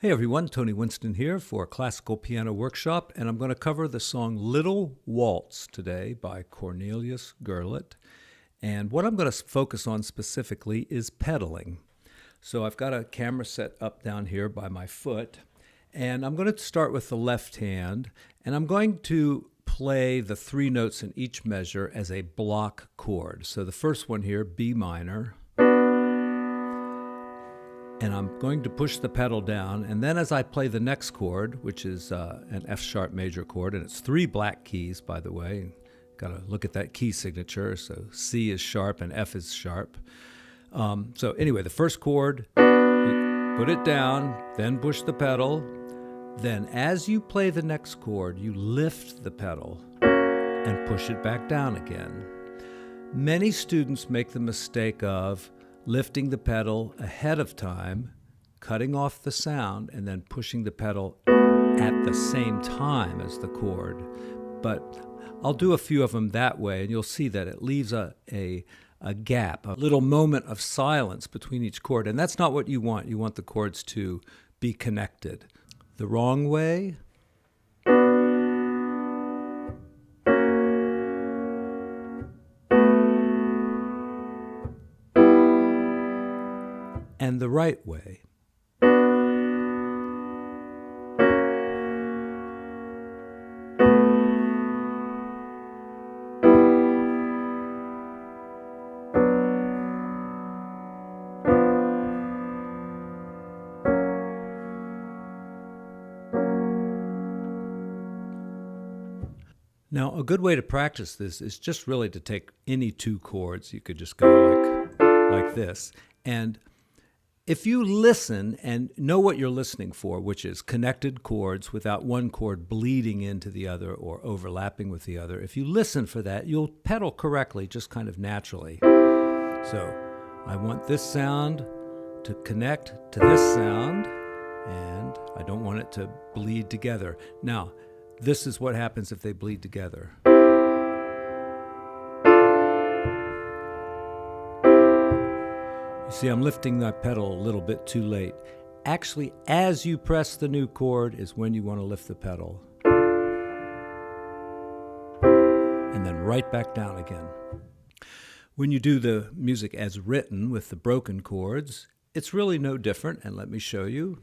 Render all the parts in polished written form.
Hey everyone, Tony Winston here for a classical piano workshop, and I'm going to cover the song Little Waltz today by Cornelius Gurlitt. And what I'm going to focus on specifically is pedaling. So I've got a camera set up down here by my foot, and I'm going to start with the left hand, and I'm going to play the three notes in each measure as a block chord. So the first one here, B minor. And I'm going to push the pedal down, and then as I play the next chord, which is an F sharp major chord, and it's three black keys, by the way. Got to look at that key signature. So C is sharp and F is sharp. So anyway, the first chord, you put it down, then push the pedal. Then as you play the next chord, you lift the pedal and push it back down again. Many students make the mistake of lifting the pedal ahead of time, cutting off the sound, and then pushing the pedal at the same time as the chord. But I'll do a few of them that way, and you'll see that it leaves a gap, a little moment of silence between each chord, and that's not what you want. You want the chords to be connected. The wrong way, and the right way. Now, a good way to practice this is just really to take any two chords. You could just go like this. And if you listen and know what you're listening for, which is connected chords without one chord bleeding into the other or overlapping with the other, if you listen for that, you'll pedal correctly, just kind of naturally. So I want this sound to connect to this sound, and I don't want it to bleed together. Now, this is what happens if they bleed together. You see, I'm lifting that pedal a little bit too late. Actually, as you press the new chord is when you want to lift the pedal. And then right back down again. When you do the music as written with the broken chords, it's really no different, and let me show you.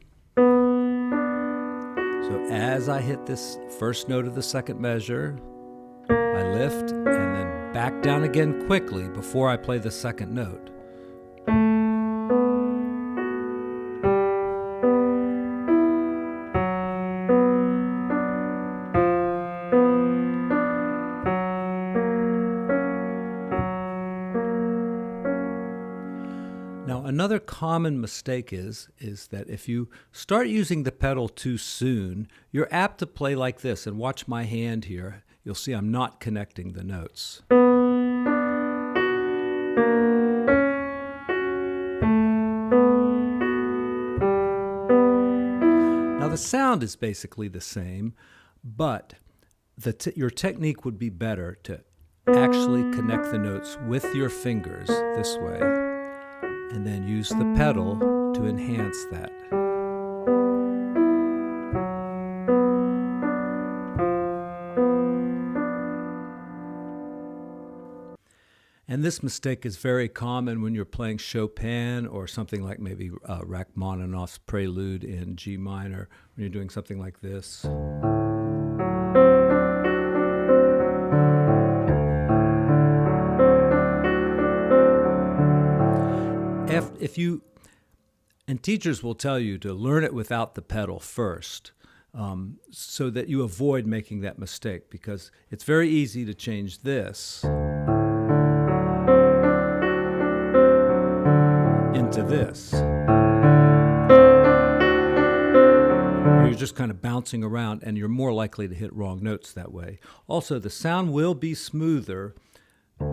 So as I hit this first note of the second measure, I lift and then back down again quickly before I play the second note. Now, another common mistake is that if you start using the pedal too soon, you're apt to play like this. And watch my hand here. You'll see I'm not connecting the notes. Now, the sound is basically the same, but your technique would be better to actually connect the notes with your fingers this way, and then use the pedal to enhance that. And this mistake is very common when you're playing Chopin or something like maybe Rachmaninoff's Prelude in G minor, when you're doing something like this. And teachers will tell you to learn it without the pedal first, so that you avoid making that mistake, because it's very easy to change this into this. Where you're just kind of bouncing around, and you're more likely to hit wrong notes that way. Also, the sound will be smoother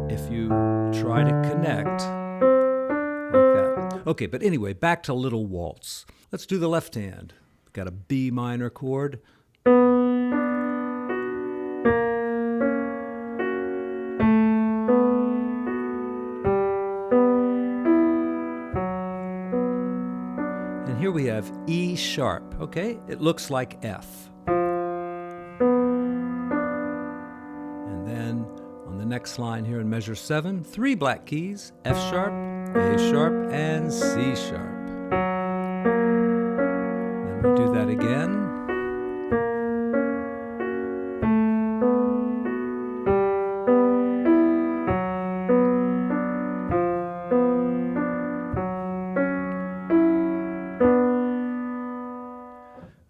if you try to connect like that. Okay, but anyway, back to Little Waltz. Let's do the left hand. We've got a B minor chord. And here we have E sharp, okay? It looks like F. And then on the next line here in measure 7, 3 black keys, F sharp, A sharp, and C sharp. Then we do that again.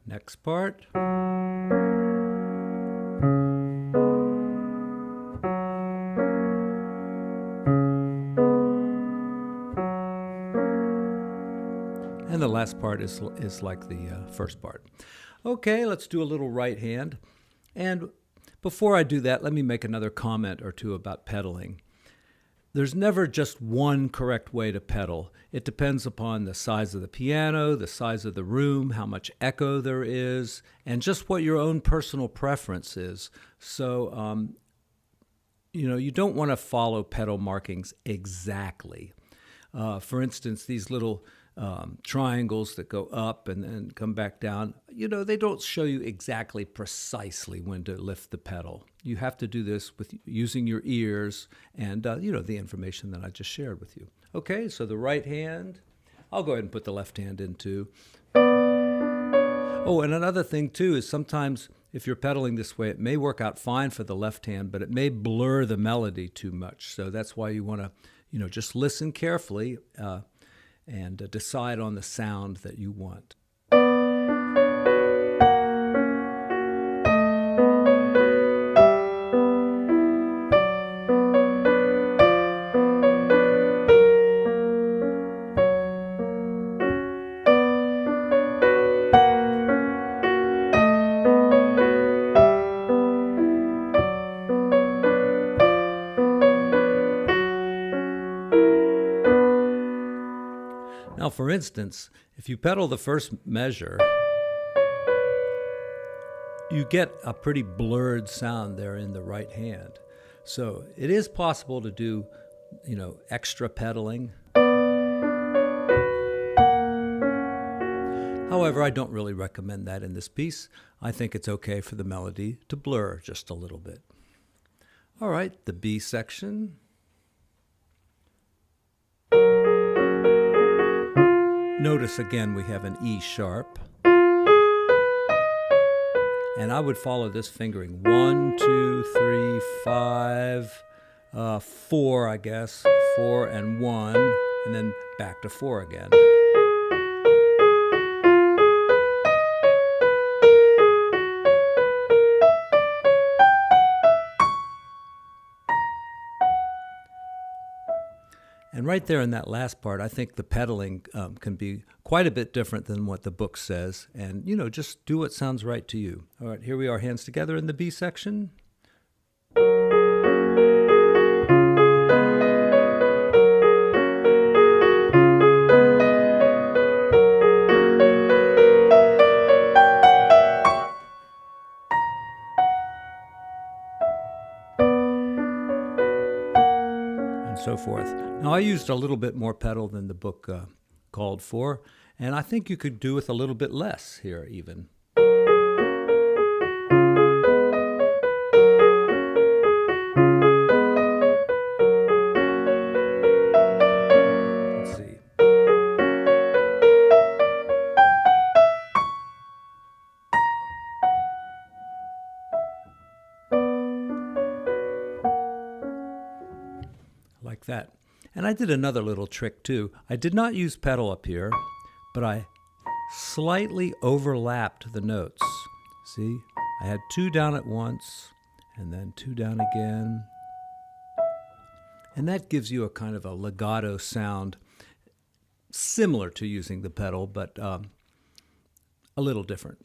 Next part. And the last part is like the first part. Okay, let's do a little right hand. And before I do that, let me make another comment or two about pedaling. There's never just one correct way to pedal. It depends upon the size of the piano, the size of the room, how much echo there is, and just what your own personal preference is. So, you don't want to follow pedal markings exactly. For instance, these little triangles that go up and then come back down, they don't show you exactly precisely when to lift the pedal. You have to do this with using your ears and, the information that I just shared with you. Okay, so the right hand, I'll go ahead and put the left hand in too. Oh, and another thing too is sometimes if you're pedaling this way, it may work out fine for the left hand, but it may blur the melody too much. So that's why you want to, just listen carefully and decide on the sound that you want. Now, for instance, if you pedal the first measure, you get a pretty blurred sound there in the right hand. So it is possible to do, extra pedaling. However, I don't really recommend that in this piece. I think it's okay for the melody to blur just a little bit. All right, the B section. Notice again we have an E sharp. And I would follow this fingering 1, 2, 3, 5, 4, I guess. 4 and 1, and then back to 4 again. And right there in that last part, I think the pedaling can be quite a bit different than what the book says. And, just do what sounds right to you. All right, here we are, hands together in the B section. So forth. Now, I used a little bit more pedal than the book called for, and I think you could do with a little bit less here even. Let's see. Like that. And I did another little trick too. I did not use pedal up here, but I slightly overlapped the notes. See? I had 2 down at once, and then 2 down again. And that gives you a kind of a legato sound, similar to using the pedal, but a little different.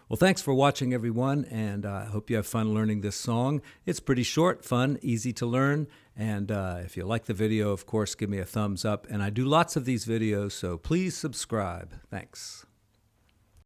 Well, thanks for watching, everyone, and I hope you have fun learning this song. It's pretty short, fun, easy to learn, and if you like the video, of course, give me a thumbs up. And I do lots of these videos, so please subscribe. Thanks.